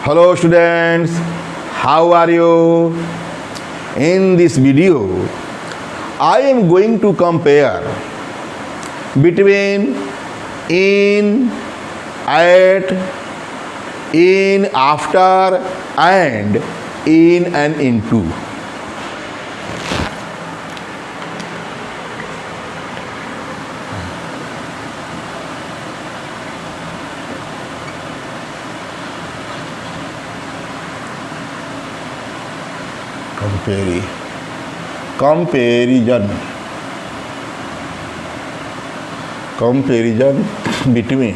Hello students, how are you? In this video, I am going to compare between in, at, in, after and in and into. Comparison between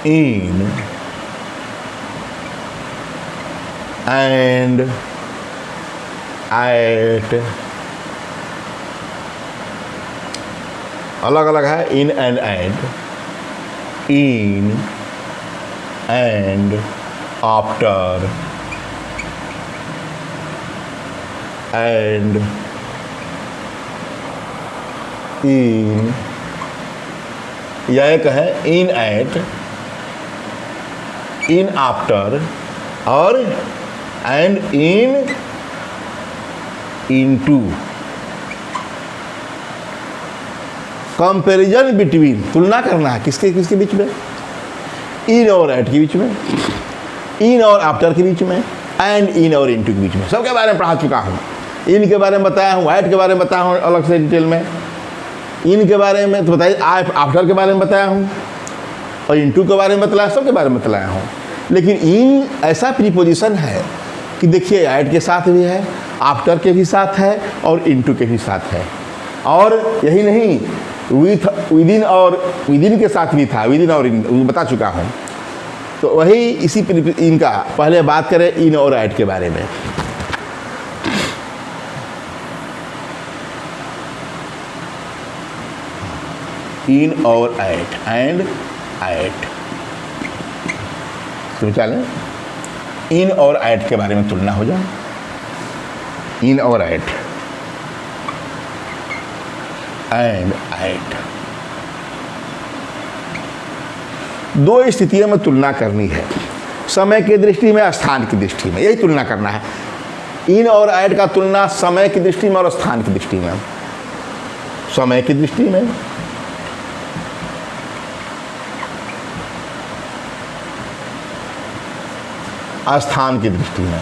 in and at, अलग अलग है in and at, in and after and in, यह एक है in at, in after और and in into. Comparison between, तुलना करना है किसके किसके बीच में, इन और एट के बीच में, इन और आफ्टर के बीच में एंड इन और इनटू के बीच में. सबके बारे में पढ़ा चुका हूँ. इन के बारे में बताया हूँ, एट के बारे में बताया हूँ अलग से डिटेल में. इन के बारे में तो बताइए, आफ्टर के बारे में बताया हूँ और इनटू के बारे में बताया, सबके बारे में बताया हूँ. लेकिन इन ऐसा प्रीपोजिशन है कि देखिए एट के साथ भी है, आफ्टर के भी साथ है और इनटू के भी साथ है. और यही नहीं, विदिन और विदिन के साथ भी था, विदिन और इन बता चुका हूँ. तो वही इसी इनका पहले बात करें इन और एट के बारे में. इन और एट एंड एट, तो चलें इन और एट के बारे में तुलना हो जाए. इन और एट एंड एट, दो स्थितियों में तुलना करनी है, समय की दृष्टि में, स्थान की दृष्टि में. यही तुलना करना है. इन और ऐड का तुलना समय की दृष्टि में और स्थान की दृष्टि में. समय की दृष्टि में स्थान की दृष्टि में.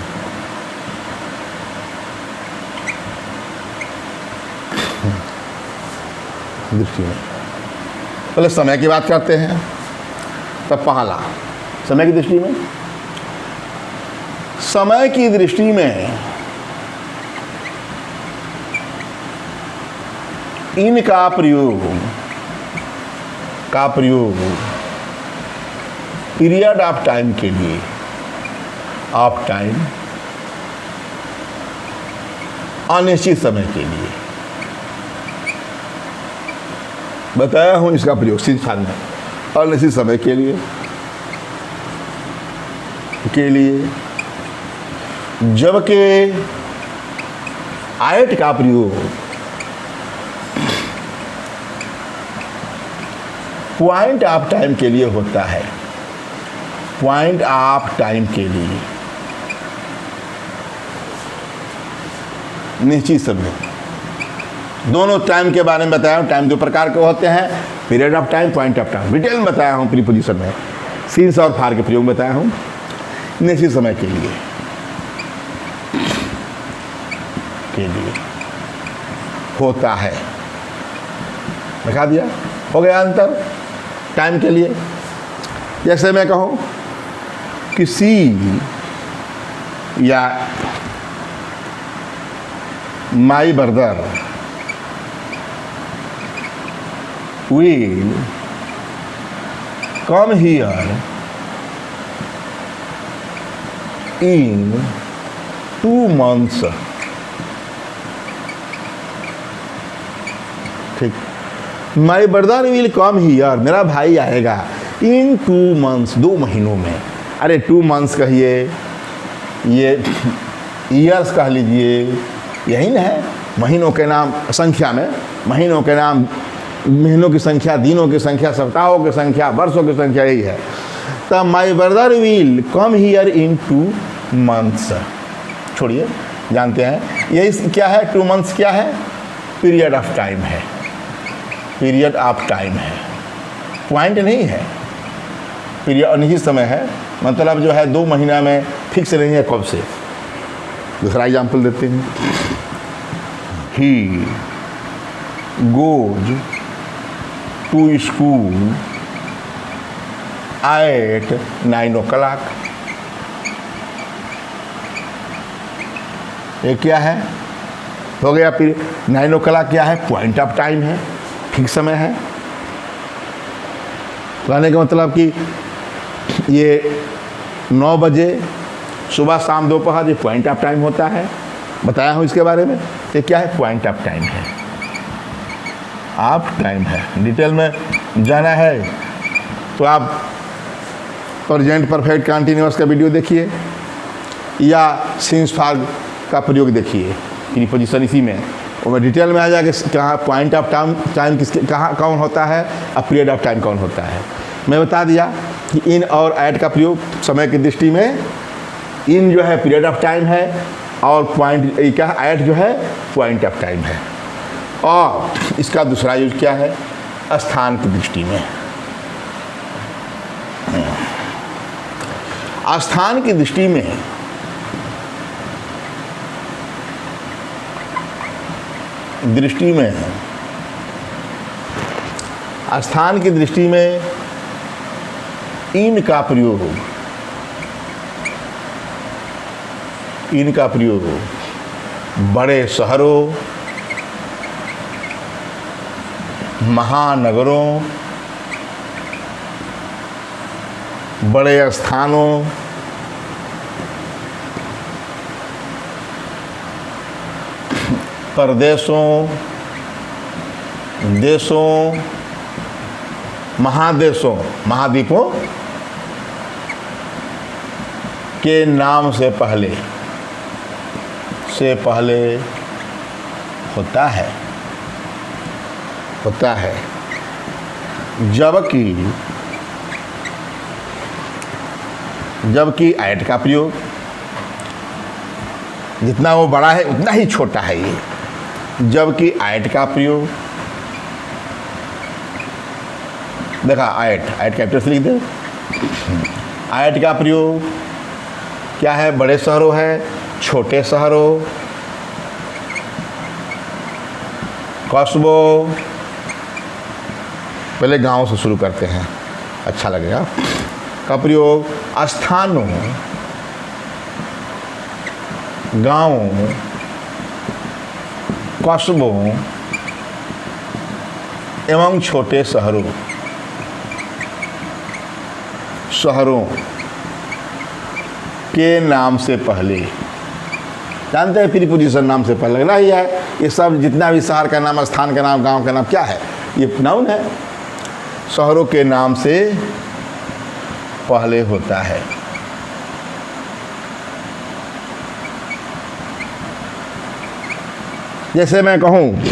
पहले समय की बात करते हैं. तब पहला समय की दृष्टि में, समय की दृष्टि में इन का प्रयोग पीरियड ऑफ टाइम के लिए, ऑफ टाइम अनिश्चित समय के लिए बताया हूं. इसका प्रयोग स्थान में अनिश्चित समय के लिए जबकि एट का प्रयोग पॉइंट ऑफ टाइम के लिए होता है. पॉइंट ऑफ टाइम के लिए, निश्चित समय. दोनों टाइम के बारे में बताया हूँ. टाइम दो प्रकार के होते हैं, period of time, point of time. Detail में बताया हूँ प्रीपोजिशन में. सिंस और फार के प्रयोग बताया हूँ. निश्चित समय के लिए होता है. दिखा दिया, हो गया अंतर. टाइम के लिए जैसे मैं कहूँ किसी या my brother will come here in 2 months. ठीक. My brother will come here, मेरा भाई आएगा इन 2 months, 2 महीनों में. अरे 2 months कहिए, ये ईयर्स कह लीजिए, यही ना है. महीनों के नाम संख्या में, महीनों के नाम महीनों की संख्या, दिनों की संख्या, सप्ताहों की संख्या, वर्षों की संख्या यही है। तो my brother will come here in 2 months। छोड़िए, जानते हैं यही क्या है, 2 months क्या है, पीरियड ऑफ टाइम है, पीरियड ऑफ टाइम है, पॉइंट नहीं है, पीरियड निश्चित समय है, मतलब जो है 2 महीना में फिक्स नहीं है कब से। दूसरा एग्जाम्पल देते हैं, he goes to school at 9 o'clock। ये क्या है, हो गया। फिर 9 o'clock क्या है, पॉइंट ऑफ टाइम है, ठीक समय है। कहने का मतलब कि ये 9 बजे सुबह शाम दोपहर, ये पॉइंट ऑफ टाइम होता है, बताया हूँ इसके बारे में। ये क्या है, पॉइंट ऑफ टाइम है, ऑफ टाइम है। डिटेल में जाना है तो आप प्रेजेंट परफेक्ट कंटिन्यूअस का वीडियो देखिए या सिंस भाग का प्रयोग देखिए, प्रीपोजिशन इसी में, और मैं डिटेल में आ जाएगा कहाँ पॉइंट ऑफ टाइम किसके कहाँ कौन होता है और पीरियड ऑफ टाइम कौन होता है। मैं बता दिया कि इन और ऐड का प्रयोग समय की दृष्टि में, इन जो है पीरियड ऑफ टाइम है और पॉइंट क्या है, ऐड जो है पॉइंट ऑफ टाइम है। और इसका दूसरा यूज क्या है, स्थान की दृष्टि में। स्थान की दृष्टि में स्थान की दृष्टि में इन का प्रयोग बड़े शहरों, महानगरों, बड़े स्थानों, प्रदेशों, देशों, महादेशों, महाद्वीपों के नाम से पहले होता है। जबकि ऐड का प्रयोग जितना वो बड़ा है उतना ही छोटा है ये। जबकि ऐड का प्रयोग, देखा ऐड कैपिटल से लिख दे। ऐड का प्रयोग क्या है, बड़े शहरों है, छोटे शहरों, कस्बों, पहले गांव से शुरू करते हैं, अच्छा लगेगा। का प्रयोग स्थानों, गांवों, कस्बों एवं छोटे शहरों के नाम से पहले। जानते हैं प्रीपोजिशन नाम से पहले लगना ही है। ये सब जितना भी शहर का नाम, स्थान का नाम, गांव का नाम क्या है, ये नाउन है, शहरों के नाम से पहले होता है। जैसे मैं कहूँ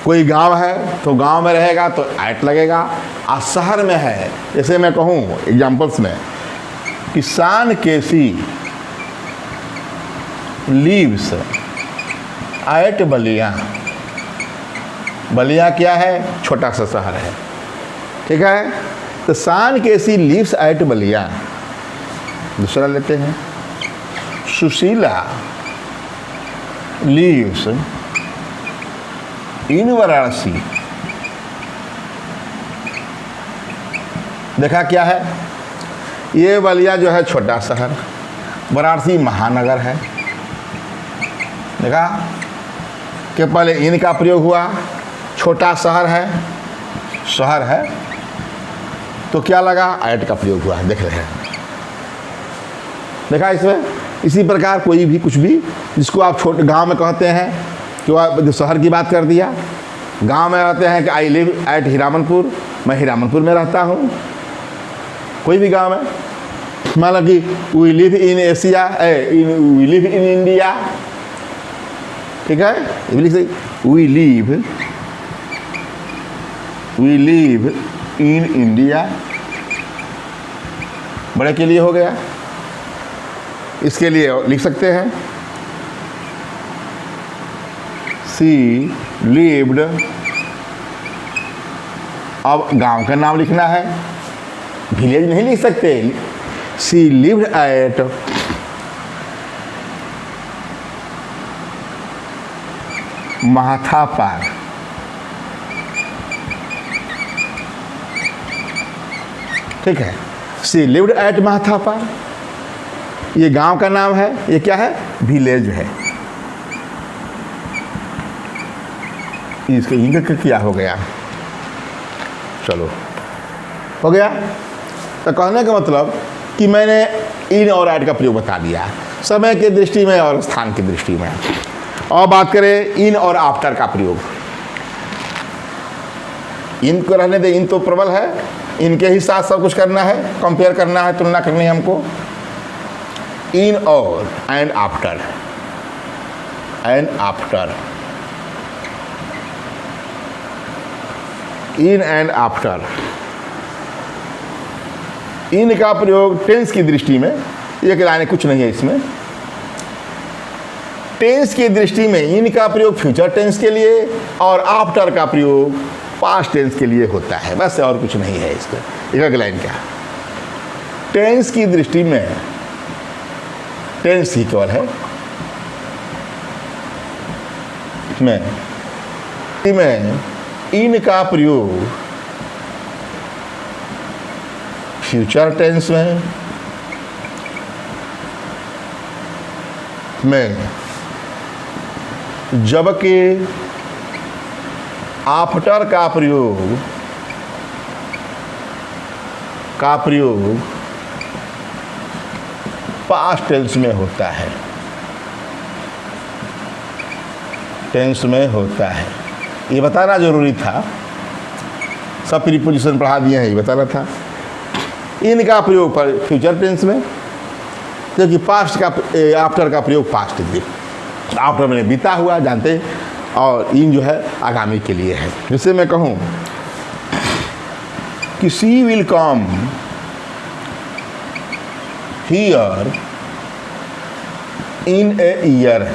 कोई गांव है तो गांव में रहेगा तो ऐट लगेगा, और शहर में है, जैसे मैं कहूँ एग्जाम्पल्स में, किसान केसी लीव्स एट बलिया। बलिया क्या है, छोटा सा शहर है, ठीक है। तो सान केसी लीव्स एट बलिया। दूसरा लेते हैं, सुशीला लीव्स इन वाराणसी। देखा क्या है, ये बलिया जो है छोटा शहर, वाराणसी महानगर है। देखा कि पहले इन का प्रयोग हुआ, छोटा शहर है तो क्या लगा, ऐट का प्रयोग हुआ, देख रहे हैं। देखा इसमें। इसी प्रकार कोई भी कुछ भी जिसको आप छोटे गांव में कहते हैं, जो आप शहर की बात कर दिया, गांव में कहते हैं कि आई लिव एट हीरामनपुर, मैं हीरामनपुर में रहता हूँ। कोई भी गांव में, मतलब कि we live in Asia, we live in India, ठीक है। We live we live in India, बड़े के लिए हो गया, इसके लिए लिख सकते हैं सी लिव्ड, अब गांव का नाम लिखना है, विलेज नहीं लिख सकते, सी लिव्ड एट माथापार, ठीक है, सी लिव्ड एट माथापार, ये गांव का नाम है, ये क्या है, विलेज है, इसका इंक क्या हो गया, चलो हो गया। तो कहने का मतलब कि मैंने इन और एट का प्रयोग बता दिया समय के दृष्टि में और स्थान की दृष्टि में। और बात करें इन और आफ्टर का प्रयोग, इन को रहने दे, इन तो प्रबल है, इनके ही साथ सब कुछ करना है, कंपेयर करना है, तुलना करनी है हमको। इन और and after, and after, in and after, in का प्रयोग टेंस की दृष्टि में, ये कहलाने कुछ नहीं है इसमें, टेंस की दृष्टि में इन का प्रयोग फ्यूचर टेंस के लिए और आफ्टर का प्रयोग पास्ट टेंस के लिए होता है, बस और कुछ नहीं है इसका। एक लाइन क्या, टेंस की दृष्टि में टेंस ही केवल है, में इन का प्रयोग फ्यूचर टेंस में जबकि आफ्टर का प्रयोग पास्ट टेंस में होता है, टेंस में होता है। ये बताना जरूरी था, सब प्रीपोजिशन पढ़ा दिए हैं, ये बताना था। इनका प्रयोग पर फ्यूचर टेंस में, क्योंकि पास्ट का आफ्टर का प्रयोग पास्ट में, आफ्टर में बीता हुआ जानते, और इन जो है आगामी के लिए है। जैसे मैं कहूँ कि she will come here in a year,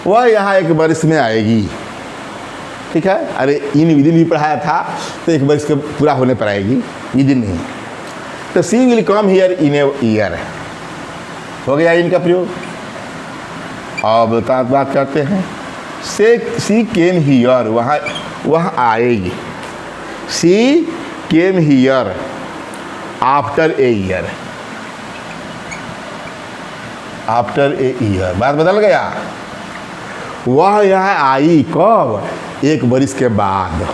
वह यहाँ एक वर्ष में आएगी, ठीक है। अरे इन विदिन भी पढ़ाया था, तो एक वर्ष के पूरा होने पर आएगी, विदिन नहीं। तो she will come here in a year हो गया इनका प्रयोग। अब बात करते हैं सी केम हियर, वह आएगी, she came here after a year, after a year, बात बदल गया। वह यहाँ आई कब, एक बरिस के बाद।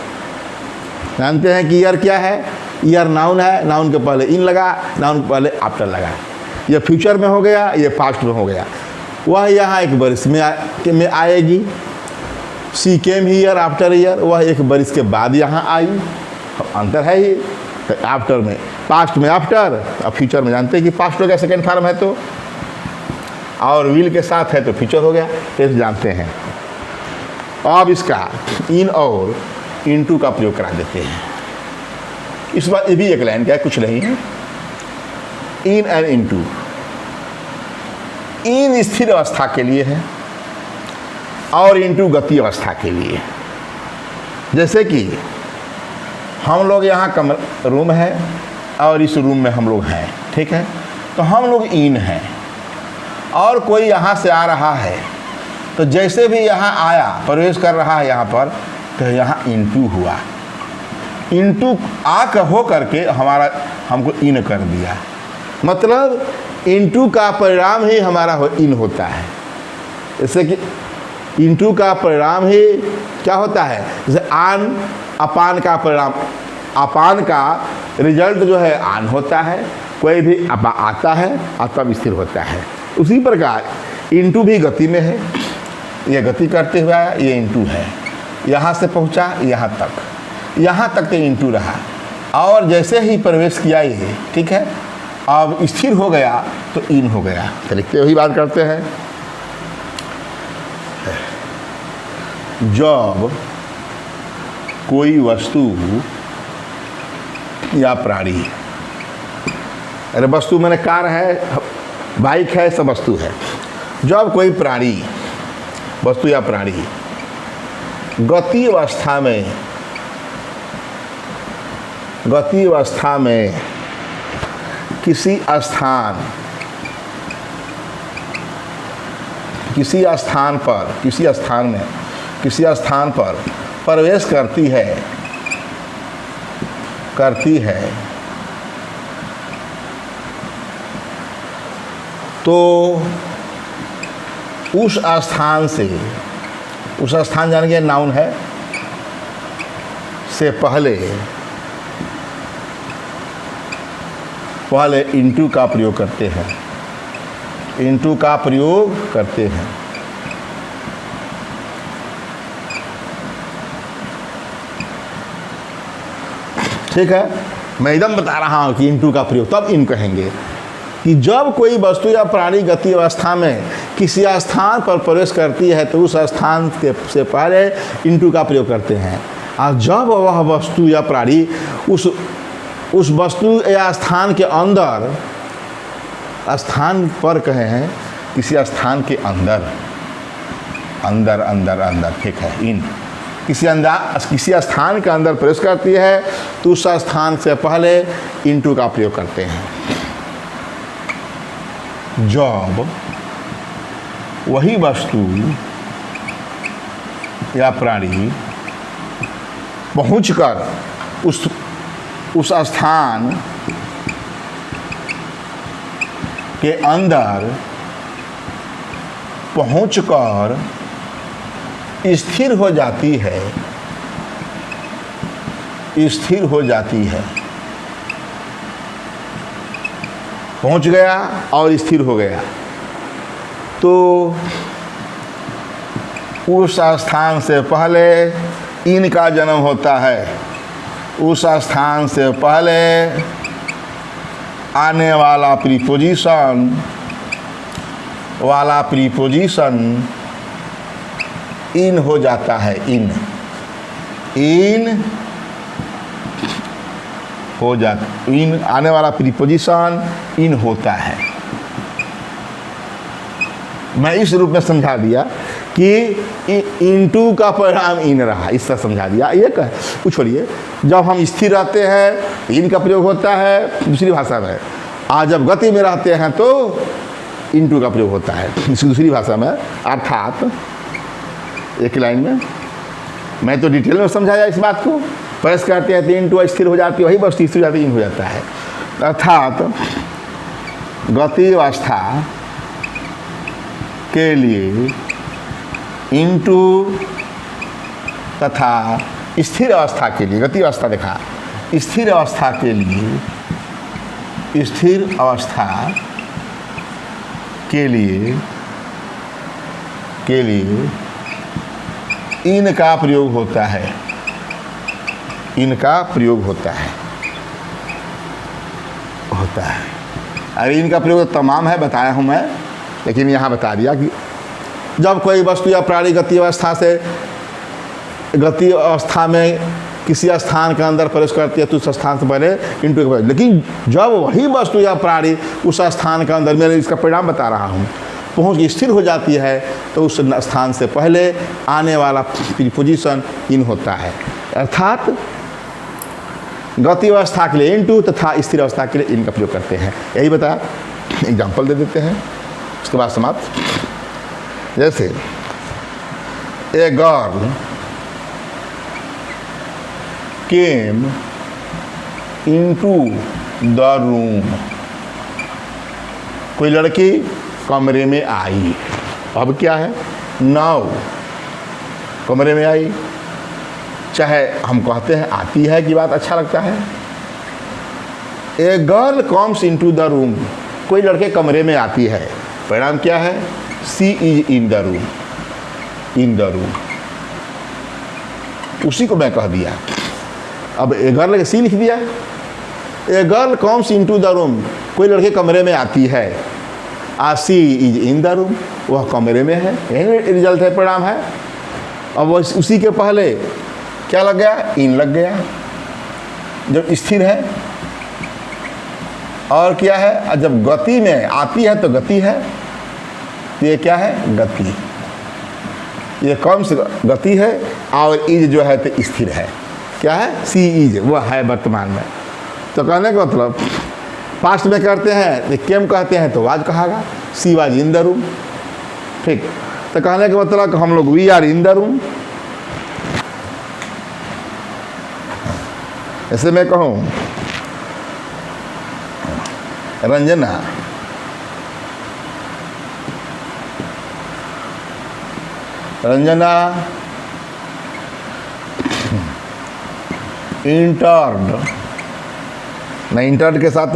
जानते हैं कि ईयर क्या है, ईयर नाउन है, नाउन के पहले इन लगा, नाउन के पहले आफ्टर लगा, ये फ्यूचर में हो गया, ये पास्ट में हो गया। वह यहाँ एक बरिस में आएगी, she came here after year, वह एक बरिस के बाद यहाँ आई, अंतर है ही। तो आफ्टर में, पास्ट में आफ्टर, और फ्यूचर में जानते हैं कि पास्ट हो गया सेकेंड फॉर्म है तो, और विल के साथ है तो फ्यूचर हो गया, तो जानते हैं। अब इसका इन और इनटू का प्रयोग करा देते हैं। इस बार ये भी एक लाइन क्या है, कुछ नहीं है। इन एंड इनटू, इन स्थिर अवस्था के लिए है और इनटू गति अवस्था के लिए। जैसे कि हम लोग यहाँ रूम है और इस रूम में हम लोग हैं, ठीक है, तो हम लोग इन हैं, और कोई यहाँ से आ रहा है, तो जैसे भी यहाँ आया, प्रवेश कर रहा है यहाँ पर, तो यहाँ इनटू हुआ, इनटू आ हो करके हमको इन कर दिया, मतलब इनटू का परिणाम ही हमारा इन होता है। जैसे कि इनटू का परिणाम ही क्या होता है, जैसे आन, अपान का परिणाम, अपान का रिजल्ट जो है आन होता है, कोई भी आता है और तब स्थिर होता है। उसी प्रकार इनटू भी गति में है, ये गति करते हुए आया, ये इनटू है, यहाँ से पहुँचा यहाँ तक तो इनटू रहा, और जैसे ही प्रवेश किया ये, ठीक है, अब स्थिर हो गया तो इन हो गया। तो लिखते वही बात करते हैं, जब कोई वस्तु या प्राणी, अरे वस्तु मैंने कार है, बाइक है, सब वस्तु है। जब कोई प्राणी, वस्तु या प्राणी गति अवस्था में किसी स्थान पर प्रवेश करती है तो उस स्थान जान के नाउन है, से पहले इंटू का प्रयोग करते हैं, ठीक है। मैं एकदम बता रहा हूँ कि इंटू का प्रयोग तब इन कहेंगे कि जब कोई वस्तु या प्राणी गति अवस्था में किसी स्थान पर प्रवेश करती है तो उस स्थान से पहले इंटू का प्रयोग करते हैं। और जब वह वस्तु या प्राणी उस वस्तु या स्थान के अंदर, स्थान पर कहे हैं, किसी स्थान के अंदर, ठीक है, इन किसी स्थान के अंदर प्रवेश करती है तो उस स्थान से पहले इंटू का प्रयोग करते हैं। जब वही वस्तु या प्राणी पहुंचकर उस स्थान के अंदर पहुंचकर स्थिर हो जाती है, पहुंच गया और स्थिर हो गया तो उस स्थान से पहले इन का जन्म होता है, उस स्थान से पहले आने वाला प्रीपोजिशन इन हो जाता है, इन आने वाला प्रीपोजिशन इन होता है। मैं इस रूप में समझा दिया कि इनटू का परिणाम इन रहा, इससे समझा दिया। ये छोड़िए, जब हम स्थिर रहते हैं इन का प्रयोग होता है दूसरी भाषा में, आज जब गति में रहते हैं तो इनटू का प्रयोग होता है इसकी दूसरी भाषा में। अर्थात एक लाइन में मैं तो डिटेल में समझाया इस बात को, प्रेस करते हैं तो इनटू स्थिर हो जाती है, वही वस्तु स्थिर हो जाती है, इन हो जाता है। अर्थात गति अवस्था के लिए इंटू तथा स्थिर अवस्था के लिए, गति अवस्था देखा, स्थिर अवस्था के लिए इनका प्रयोग होता है, अरे इनका प्रयोग तमाम है, बताया हूँ मैं, लेकिन यहाँ बता दिया कि जब कोई वस्तु या प्राणी गति अवस्था में किसी स्थान के अंदर प्रवेश करती है तो उस स्थान से पहले इंटू के, लेकिन जब वही वस्तु या प्राणी उस स्थान के अंदर, मैं इसका परिणाम बता रहा हूँ, पहुँच के स्थिर हो जाती है तो उस स्थान से पहले आने वाला प्रीपोजिशन इन होता है। अर्थात गति अवस्था के लिए इंटू तथा स्थिर अवस्था के लिए इन का प्रयोग करते हैं। यही बताया, एग्जाम्पल दे देते हैं, उसके बाद समाप्त। जैसे a girl came into the room, कोई लड़की कमरे में आई। अब क्या है, नाउ कमरे में आई, चाहे हम कहते हैं आती है की बात अच्छा लगता है। A girl comes into the room, कोई लड़के कमरे में आती है, परिणाम क्या है, सी इज इन द रूम, उसी को मैं कह दिया। अब ए गर्ल के सी लिख दिया। A girl comes into the room, कोई लड़के कमरे में आती है, सी इज इन द रूम, वह कमरे में है, यही रिजल्ट है, परिणाम है। अब उसी के पहले क्या लग गया, इन लग गया। जब स्थिर है और क्या है, और जब गति में आती है तो गति है, तो ये क्या है, गति। ये कौन सी गति है, और इज जो है तो स्थिर है। क्या है, सी इज, वो है वर्तमान में। तो कहने का मतलब पास्ट में करते हैं तो केम कहते हैं तो वाज कहागा, she was in the room. ठीक, तो कहने का मतलब कि हम लोग we are in the room. ऐसे मैं कहूँ रंजना इंटर्ड, नहीं इंटर्ड के साथ,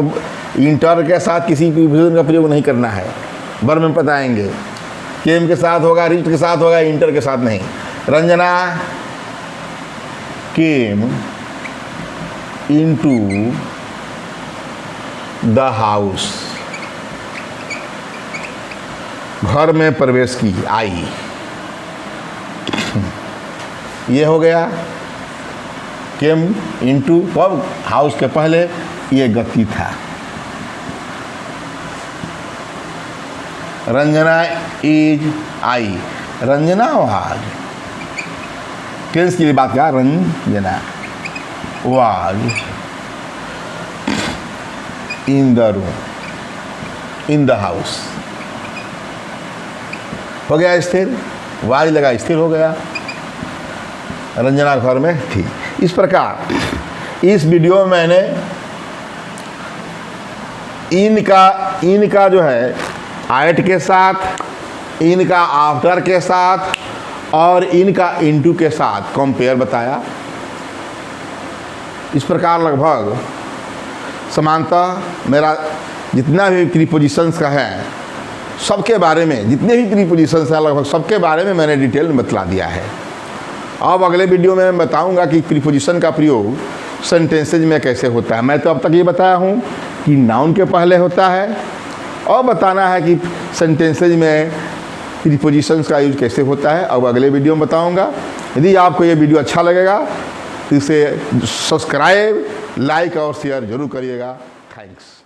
इंटर्ड के साथ किसी प्रीपोजिशन का प्रयोग नहीं करना है, वर्ब में बताएंगे। केम के साथ होगा, रिस्ट के साथ होगा, इंटर के साथ नहीं। Ranjana came into the house, घर में प्रवेश की, आई। ये हो गया केम इनटू, कब, हाउस के पहले ये गति था। Ranjana is I, Ranjana was, tense की बात क्या, Ranjana was in the room, in the house. हो गया स्थिर, वाज लगा स्थिर हो गया, रंजना घर में थी। इस प्रकार इस वीडियो में मैंने इनका जो है एट के साथ, इनका आफ्टर के साथ और इनका इनटू के साथ कंपेयर बताया। इस प्रकार लगभग समानतः मेरा जितना भी प्रीपोजिशंस का है सबके बारे में, जितने भी प्रीपोजिशंस हैं लगभग सबके बारे में मैंने डिटेल में बतला दिया है। अब अगले वीडियो में मैं बताऊंगा कि प्रीपोजिशन का प्रयोग सेंटेंसेज में कैसे होता है। मैं तो अब तक ये बताया हूँ कि नाउन के पहले होता है, और बताना है कि सेंटेंसेज में प्रीपोजिशंस का यूज कैसे होता है। अब अगले वीडियो में बताऊंगा। यदि आपको ये वीडियो अच्छा लगेगा तो इसे सब्सक्राइब, लाइक और शेयर जरूर करिएगा। थैंक्स।